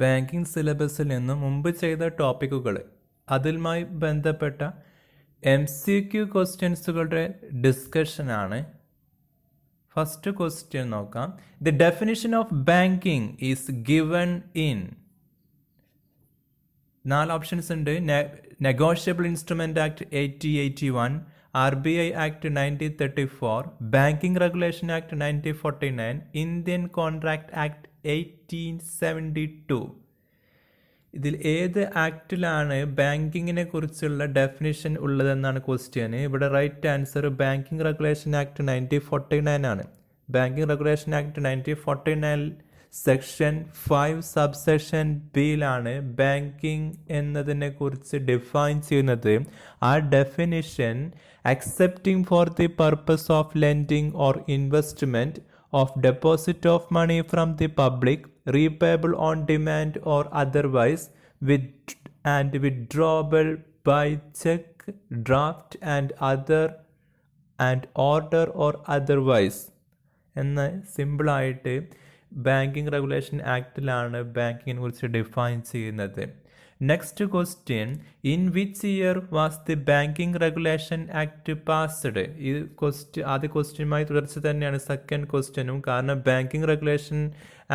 Banking സിലബസിൽ നിന്ന് മുമ്പ് ചെയ്ത ടോപ്പിക്കുകൾ അതുമായി ബന്ധപ്പെട്ട MCQ ക്വസ്റ്റ്യൻസുകളുടെ ഡിസ്കഷനാണ്. ഫസ്റ്റ് ക്വസ്റ്റ്യൻ നോക്കാം. The definition of banking is given in. 4 options ഉണ്ട്. Negotiable instrument act 1881, RBI act 1934, banking regulation act 1949, Indian contract act 1872. ഇതിൽ ഏത് ആക്ടിലാണ് ബാങ്കിങ്ങിനെ കുറിച്ചുള്ള ഡെഫിനിഷൻ ഉള്ളതെന്നാണ് ക്വസ്റ്റ്യൻ. ഇവിടെ right answer banking regulation act 1949 ആണ്. Banking regulation act 1949 section 5 subsection ബിയിലാണ് ബാങ്കിങ് എന്നതിനെ കുറിച്ച് ഡിഫൈൻ ചെയ്യുന്നത്. ആ definition accepting for the purpose of lending or investment of deposit of money from the public, repayable on demand or otherwise, and withdrawable by check, draft and order or otherwise എന്ന സിമ്പിളായിട്ട് banking regulation ആക്ടിലാണ് ബാങ്കിങ്ങിനെ കുറിച്ച് define ചെയ്യുന്നത്. Next question, in which year was the banking regulation act passed? ഈ ആദ്യ ക്വസ്റ്റ്യനുമായി തുടർച്ച തന്നെയാണ് second ക്വസ്റ്റ്യനും. കാരണം ബാങ്കിങ് റെഗുലേഷൻ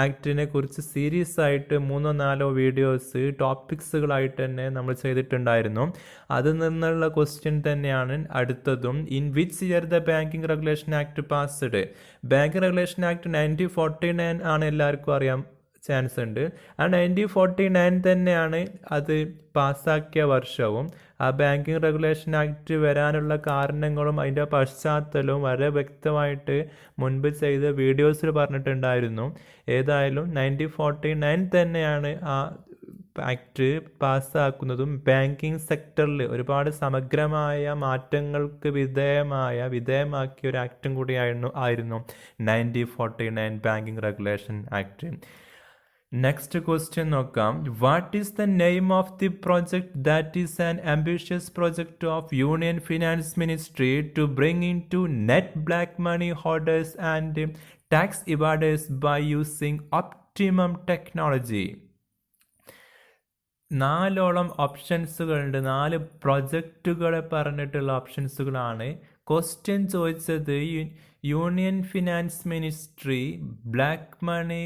ആക്ടിനെ കുറിച്ച് സീരീസ് ആയിട്ട് 3-4 വീഡിയോസ് ടോപ്പിക്സുകളായിട്ട് തന്നെ നമ്മൾ ചെയ്തിട്ടുണ്ടായിരുന്നു. അതിൽ നിന്നുള്ള ക്വസ്റ്റ്യൻ തന്നെയാണ് അടുത്തതും. In which year the banking regulation act passed? Banking regulation act 1949 ആണ്, എല്ലാവർക്കും അറിയാം, ചാൻസ് ഉണ്ട്. ആ 1949 തന്നെയാണ് അത് പാസ്സാക്കിയ വർഷവും. ആ ബാങ്കിങ് റെഗുലേഷൻ ആക്ട് വരാനുള്ള കാരണങ്ങളും അതിൻ്റെ പശ്ചാത്തലവും വളരെ വ്യക്തമായിട്ട് മുൻപ് ചെയ്ത വീഡിയോസിൽ പറഞ്ഞിട്ടുണ്ടായിരുന്നു. ഏതായാലും 1949 തന്നെയാണ് ആ ആക്ട് പാസ്സാക്കുന്നതും ബാങ്കിങ് സെക്ടറിൽ ഒരുപാട് സമഗ്രമായ മാറ്റങ്ങൾക്ക് വിധേയമാക്കിയ ഒരു ആക്ടും കൂടിയായിരുന്നു 1949 banking regulation act. Next question നോക്കാം. What is the name of the project that is an ambitious project of union finance ministry to bring in to net black money holders and tax evaders by using optimum technology? 4 ഓപ്ഷൻസുകളുണ്ട്. 4 പ്രൊജക്റ്റുകളെ പറഞ്ഞിട്ടുള്ള ഓപ്ഷൻസുകളാണ്. Question ചോദിച്ചത് union finance ministry black money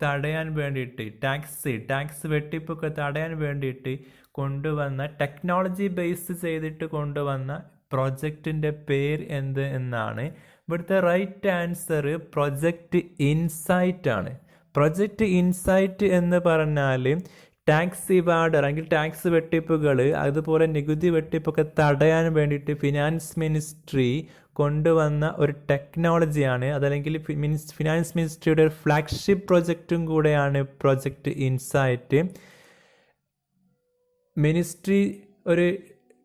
തടയാൻ വേണ്ടിയിട്ട്, tax വെട്ടിപ്പൊക്കെ തടയാൻ വേണ്ടിയിട്ട് കൊണ്ടുവന്ന, ടെക്നോളജി ബേസ് ചെയ്തിട്ട് കൊണ്ടുവന്ന പ്രൊജക്റ്റിൻ്റെ പേര് എന്ത് എന്നാണ്. ഇവിടുത്തെ റൈറ്റ് ആൻസർ പ്രൊജക്റ്റ് ഇൻസൈറ്റ് ആണ്. പ്രൊജക്റ്റ് ഇൻസൈറ്റ് എന്ന് പറഞ്ഞാൽ ടാക്സ് ഇവാർഡർ അല്ലെങ്കിൽ ടാക്സ് വെട്ടിപ്പുകൾ അതുപോലെ നികുതി വെട്ടിപ്പൊക്കെ തടയാൻ വേണ്ടിയിട്ട് ഫിനാൻസ് മിനിസ്ട്രി കൊണ്ടുവന്ന ഒരു ടെക്നോളജിയാണ്. അതല്ലെങ്കിൽ ഫിനാൻസ് മിനിസ്ട്രിയുടെ ഒരു ഫ്ലാഗ്ഷിപ്പ് പ്രൊജക്റ്റും കൂടെയാണ് പ്രൊജക്റ്റ് ഇൻസൈറ്റ്. മിനിസ്ട്രി ഒരു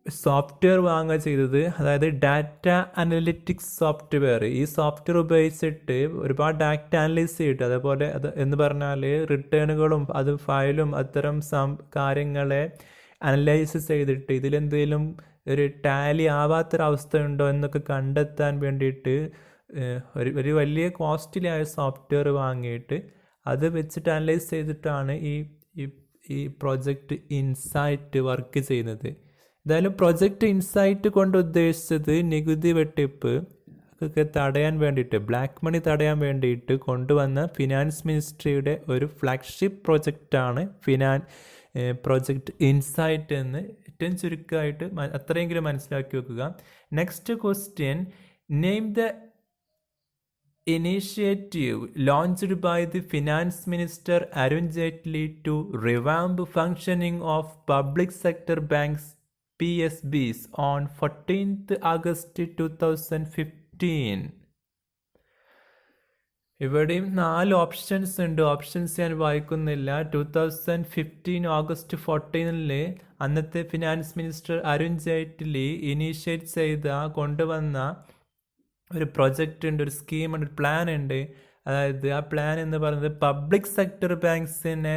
സോഫ്റ്റ്വെയർ വാങ്ങുക ചെയ്തത്, അതായത് ഡാറ്റ അനലിറ്റിക്സ് സോഫ്റ്റ്വെയർ. ഈ സോഫ്റ്റ്വെയർ ഉപയോഗിച്ചിട്ട് ഒരുപാട് ഡാറ്റ അനലൈസ് ചെയ്തിട്ട്, അതേപോലെ എന്ന് പറഞ്ഞാൽ റിട്ടേണുകളും അത് ഫയലും അത്തരം കാര്യങ്ങളെ അനലൈസ് ചെയ്തിട്ട് ഇതിലെന്തെങ്കിലും ഒരു ടാലി ആവാത്തൊരവസ്ഥ ഉണ്ടോ എന്നൊക്കെ കണ്ടെത്താൻ വേണ്ടിയിട്ട് ഒരു വലിയ കോസ്റ്റ്ലി ആയ സോഫ്റ്റ്വെയർ വാങ്ങിയിട്ട് അത് വെച്ചിട്ട് അനലൈസ് ചെയ്തിട്ടാണ് ഈ പ്രൊജക്റ്റ് ഇൻസൈറ്റ് വർക്ക് ചെയ്യുന്നത്. എന്തായാലും പ്രൊജക്റ്റ് ഇൻസൈറ്റ് കൊണ്ട് ഉദ്ദേശിച്ചത് നികുതി വെട്ടിപ്പ് ഒക്കെ തടയാൻ വേണ്ടിയിട്ട്, ബ്ലാക്ക് മണി തടയാൻ വേണ്ടിയിട്ട് കൊണ്ടുവന്ന ഫിനാൻസ് മിനിസ്ട്രിയുടെ ഒരു ഫ്ലാഗ്ഷിപ്പ് പ്രൊജക്റ്റാണ് പ്രൊജക്റ്റ് ഇൻസൈറ്റ് എന്ന് ഏറ്റവും ചുരുക്കമായിട്ട് അത്രയെങ്കിലും മനസ്സിലാക്കി വെക്കുക. Next question, name the initiative launched by the finance minister Arun Jaitley to revamp functioning of public sector banks PSBs on 14th August 2015. ഇവിടെയും 4 ഓപ്ഷൻസ് ഉണ്ട്. ഓപ്ഷൻസ് ഞാൻ വായിക്കുന്നില്ല. 2015 ഓഗസ്റ്റ് 14 അന്നത്തെ finance minister Arun Jaitley initiate ചെയ്ത കൊണ്ടുവന്ന ഒരു പ്രൊജക്റ്റ് ഉണ്ട്, ഒരു സ്കീമുണ്ട്, ഒരു പ്ലാൻ ഉണ്ട്. അതായത് ആ പ്ലാൻ എന്ന് പറയുന്നത് പബ്ലിക് സെക്ടർ ബാങ്ക്സിനെ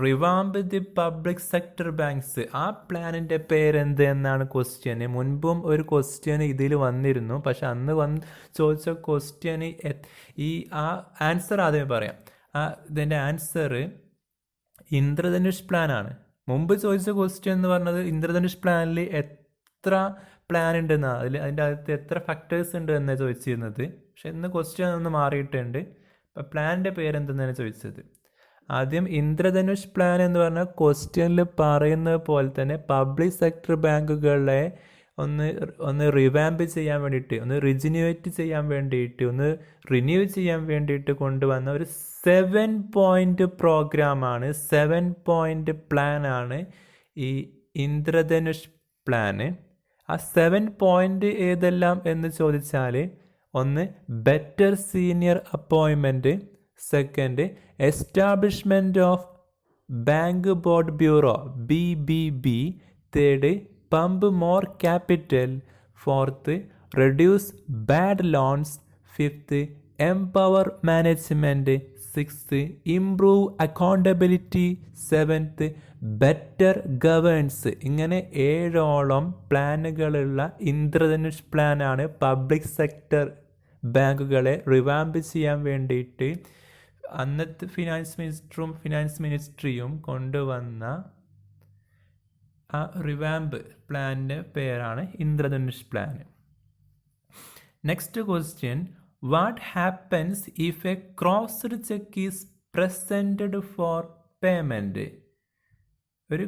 revamp the public sector banks. ആ പ്ലാനിൻ്റെ പേരെന്ത് എന്നാണ് ക്വസ്റ്റ്യന്. മുൻപും ഒരു ക്വസ്റ്റ്യന് ഇതിൽ വന്നിരുന്നു, പക്ഷെ അന്ന് ചോദിച്ച ക്വസ്റ്റ്യന് ആ ആൻസർ ആദ്യമേ പറയാം. ഇതിൻ്റെ ആൻസർ ഇന്ദ്രധനുഷ് പ്ലാനാണ്. മുമ്പ് ചോദിച്ച ക്വസ്റ്റ്യൻ എന്ന് പറഞ്ഞത് ഇന്ദ്രധനുഷ് പ്ലാനിൽ എത്ര പ്ലാൻ ഉണ്ടെന്നാണ്, അതിൻ്റെ അകത്ത് എത്ര ഫാക്ടേഴ്സ് ഉണ്ട് എന്നാണ് ചോദിച്ചിരുന്നത്. പക്ഷെ ഇന്ന് ക്വസ്റ്റ്യൻ ഒന്ന് മാറിയിട്ടുണ്ട്. അപ്പം പ്ലാനിൻ്റെ പേരെന്തെന്നാണ് ചോദിച്ചത്. ആദ്യം ഇന്ദ്രധനുഷ് പ്ലാൻ എന്ന് പറഞ്ഞാൽ ക്വസ്റ്റ്യനിൽ പറയുന്നത് പോലെ തന്നെ പബ്ലിക് സെക്ടർ ബാങ്കുകളെ ഒന്ന് റിവാമ്പ് ചെയ്യാൻ വേണ്ടിയിട്ട്, ഒന്ന് റിജിനുവേറ്റ് ചെയ്യാൻ വേണ്ടിയിട്ട്, ഒന്ന് റിന്യൂ ചെയ്യാൻ വേണ്ടിയിട്ട് കൊണ്ടുവന്ന ഒരു 7 പോയിൻ്റ് പ്രോഗ്രാമാണ്, 7 പോയിൻ്റ് പ്ലാനാണ് ഈ ഇന്ദ്രധനുഷ് പ്ലാന്. ആ 7 പോയിൻ്റ് ഏതെല്ലാം എന്ന് ചോദിച്ചാൽ, ഒന്ന് better senior appointment, second establishment of bank board bureau BBB, third pump more capital, fourth reduce bad loans, fifth empower management, sixth improve accountability, seventh better governance. ഇങ്ങനെ 7ഓളം പ്ലാനുകളുള്ള ഇന്ദ്രധനുഷ് പ്ലാനാണ് പബ്ലിക് സെക്ടർ ബാങ്കുകളെ റിവാമ്പ് ചെയ്യാൻ വേണ്ടിയിട്ട് അന്നത്തെ ഫിനാൻസ് മിനിസ്റ്ററും ഫിനാൻസ് മിനിസ്ട്രിയും കൊണ്ടുവന്ന ആ റിവാമ്പ് പ്ലാനിൻ്റെ പേരാണ് Indradhanush plan. Next question, what happens if a crossed cheque is presented for payment? ഒരു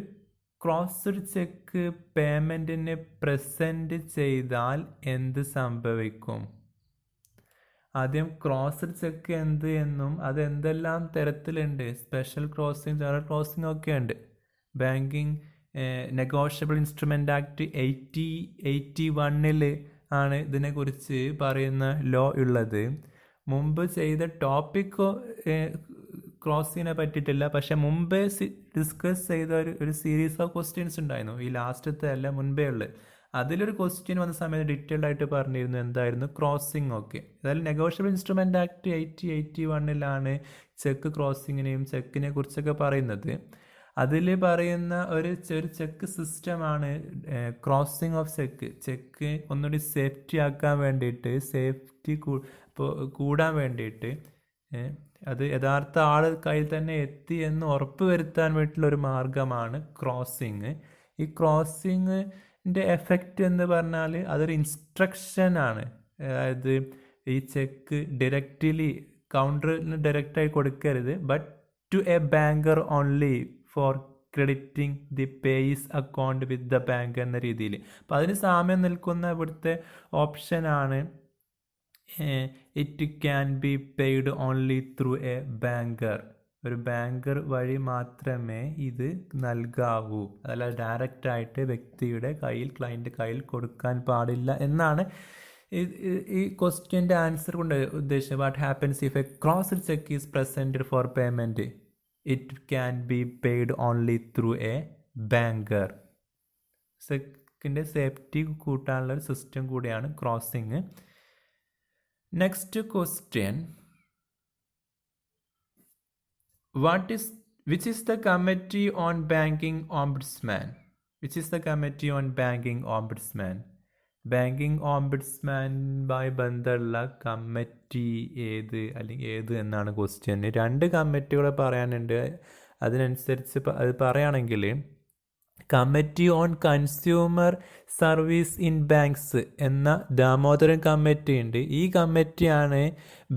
ക്രോസ്ഡ് ചെക്ക് പേയ്മെൻറ്റിന് പ്രസൻറ്റ് ചെയ്താൽ എന്ത് സംഭവിക്കും? ആദ്യം ക്രോസ്ഡ് ചെക്ക് എന്ത് എന്നും അത് എന്തെല്ലാം തരത്തിലുണ്ട്, സ്പെഷ്യൽ ക്രോസിങ്, ജനറൽ ക്രോസിങ് ഒക്കെ ഉണ്ട്. ബാങ്കിങ് നെഗോഷ്യബിൾ ഇൻസ്ട്രുമെൻ്റ് ആക്ട് 81 ആണ് ഇതിനെക്കുറിച്ച് പറയുന്ന ലോ ഉള്ളത്. മുമ്പ് ചെയ്ത ടോപ്പിക്കോ ക്രോസിങ്ങിനെ പറ്റിയിട്ടില്ല, പക്ഷെ മുമ്പേ ഡിസ്കസ് ചെയ്ത ഒരു സീരീസ് ഓഫ് ക്വസ്റ്റ്യൻസ് ഉണ്ടായിരുന്നു, ഈ ലാസ്റ്റത്തെ അല്ല മുൻപേ ഉള്ളത്. അതിലൊരു ക്വസ്റ്റ്യൻ വന്ന സമയത്ത് ഡീറ്റെയിൽഡ് ആയിട്ട് പറഞ്ഞിരുന്നു എന്തായിരുന്നു ക്രോസിങ് ഒക്കെ. അതായത് നെഗോഷ്യബിൾ ഇൻസ്ട്രുമെൻ്റ് ആക്ട് 81 ചെക്ക് ക്രോസിങ്ങിനെയും ചെക്കിനെ കുറിച്ചൊക്കെ പറയുന്നത്. അതിൽ പറയുന്ന ഒരു ചെക്ക് സിസ്റ്റമാണ് ക്രോസിങ് ഓഫ് ചെക്ക് ഒന്നുകൂടി സേഫ്റ്റി ആക്കാൻ വേണ്ടിയിട്ട്, സേഫ്റ്റി കൂടാൻ വേണ്ടിയിട്ട്, അത് യഥാർത്ഥ ആൾ കയ്യിൽ തന്നെ എത്തി എന്ന് ഉറപ്പ് വരുത്താൻ വേണ്ടിയിട്ടുള്ള ഒരു മാർഗമാണ് ക്രോസിങ്. ഈ ക്രോസിങ്ങിൻ്റെ എഫക്റ്റ് എന്ന് പറഞ്ഞാൽ അതൊരു ഇൻസ്ട്രക്ഷനാണ്. അതായത് ഈ ചെക്ക് ഡയറക്റ്റ്ലി കൗണ്ടറിന് ഡയറക്റ്റായി കൊടുക്കരുത്, but to a banker only for crediting the payee's account with the bank എന്ന രീതിയിൽ. അപ്പോൾ അതിന് സാമ്യം നിൽക്കുന്ന ഇവിടുത്തെ ഓപ്ഷനാണ് it can be paid only through a banker. ഒരു ബാങ്കർ വഴി മാത്രമേ ഇത് നൽകാവൂ, അതല്ല ഡയറക്റ്റായിട്ട് വ്യക്തിയുടെ കയ്യിൽ, ക്ലയൻറ്റ് കയ്യിൽ കൊടുക്കാൻ പാടില്ല എന്നാണ് ഈ ക്വസ്റ്റ്യൻ്റെ ആൻസർ കൊണ്ട് ഉദ്ദേശിച്ചത്. What happens if a crossed cheque is presented for payment? It can be paid only through a banker. ചെക്കിൻ്റെ സേഫ്റ്റി കൂട്ടാനുള്ള ഒരു സിസ്റ്റം കൂടിയാണ് crossing. Next question, which is the committee on banking ombudsman? Which is the committee on banking ombudsman? ബാങ്കിങ് ഓംബുഡ്സ്മാനുമായി ബന്ധമുള്ള committee ഏത് എന്നാണ് question. 2 കമ്മിറ്റികളെ പറയാനുണ്ട്. അതിനനുസരിച്ച് അത് പറയുകയാണെങ്കിൽ committee on consumer service in banks എന്ന ദാമോദരൻ കമ്മിറ്റി ഉണ്ട്. ഈ കമ്മിറ്റിയാണ്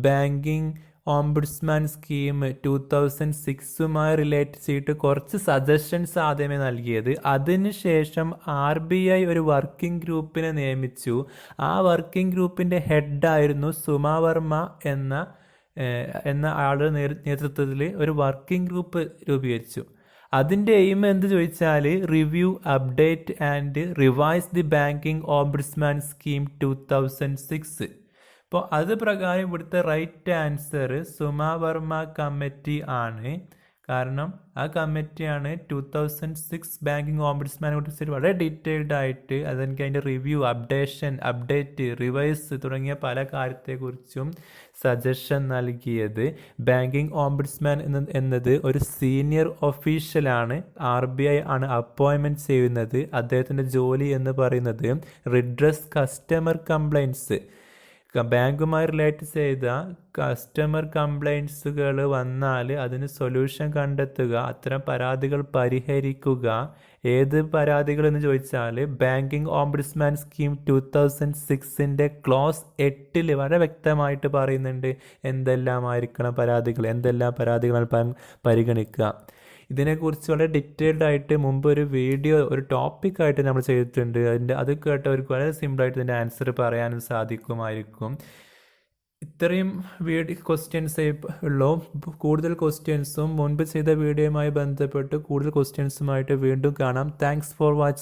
ബാങ്കിങ് ഓംബുഡ്സ്മാൻ സ്കീം 2006 റിലേറ്റ് ചെയ്തിട്ട് കുറച്ച് സജഷൻസ് ആദ്യമേ നൽകിയത്. അതിനുശേഷം RBI ഒരു വർക്കിംഗ് ഗ്രൂപ്പിനെ നിയമിച്ചു. ആ വർക്കിംഗ് ഗ്രൂപ്പിൻ്റെ ഹെഡായിരുന്നു സുമാ വർമ്മ എന്ന ആളുടെ നേതൃത്വത്തിൽ ഒരു വർക്കിംഗ് ഗ്രൂപ്പ് രൂപീകരിച്ചു. അതിൻ്റെ എയിം എന്ത് ചോദിച്ചാൽ review, update and revise the banking ombudsman scheme 2006. അപ്പോൾ അത് പ്രകാരം ഇവിടുത്തെ right answer Suma Varma committee ആണ്. കാരണം ആ കമ്മിറ്റിയാണ് 2006 ബാങ്കിങ് ഓംബുഡ്സ്മാനെ കുറിച്ച് വളരെ ഡീറ്റെയിൽഡ് ആയിട്ട് അതെനിക്ക് അതിൻ്റെ റിവ്യൂ, അപ്ഡേറ്റ്, റിവൈസ് തുടങ്ങിയ പല കാര്യത്തെക്കുറിച്ചും സജഷൻ നൽകിയത്. ബാങ്കിങ് ഓംബുഡ്സ്മാൻ എന്നത് ഒരു സീനിയർ ഒഫീഷ്യലാണ്. RBI ആണ് അപ്പോയിൻമെൻറ്റ് ചെയ്യുന്നത്. അദ്ദേഹത്തിൻ്റെ ജോലി എന്ന് പറയുന്നത് റിഡ്രസ് കസ്റ്റമർ കംപ്ലൈൻറ്റ്സ്, ബാങ്കുമായി റിലേറ്റ് ചെയ്ത കസ്റ്റമർ കംപ്ലൈൻറ്റ്സുകൾ വന്നാൽ അതിന് സൊല്യൂഷൻ കണ്ടെത്തുക, അത്തരം പരാതികൾ പരിഹരിക്കുക. ഏത് പരാതികൾ എന്ന് ചോദിച്ചാൽ ബാങ്കിങ് ഓംബുഡ്സ്മാൻ സ്കീം 2006 ക്ലോസ് 8 വളരെ വ്യക്തമായിട്ട് പറയുന്നുണ്ട് എന്തെല്ലാമായിരിക്കണം പരാതികൾ, എന്തെല്ലാം പരാതികൾ പരിഗണിക്കുക. ഇതിനെക്കുറിച്ച് വളരെ ഡീറ്റെയിൽഡ് ആയിട്ട് മുമ്പ് ഒരു വീഡിയോ, ഒരു ടോപ്പിക്കായിട്ട് നമ്മൾ ചെയ്തിട്ടുണ്ട്. അത് കേട്ടവർക്ക് വളരെ സിമ്പിളായിട്ട് ഇതിൻ്റെ ആൻസർ പറയാനും സാധിക്കുമായിരിക്കും. ഇത്രയും ക്വസ്റ്റ്യൻസ് ഉള്ളൂ. കൂടുതൽ ക്വസ്റ്റ്യൻസും മുൻപ് ചെയ്ത വീഡിയോയുമായി ബന്ധപ്പെട്ട് കൂടുതൽ ക്വസ്റ്റ്യൻസുമായിട്ട് വീണ്ടും കാണാം. Thanks for watching.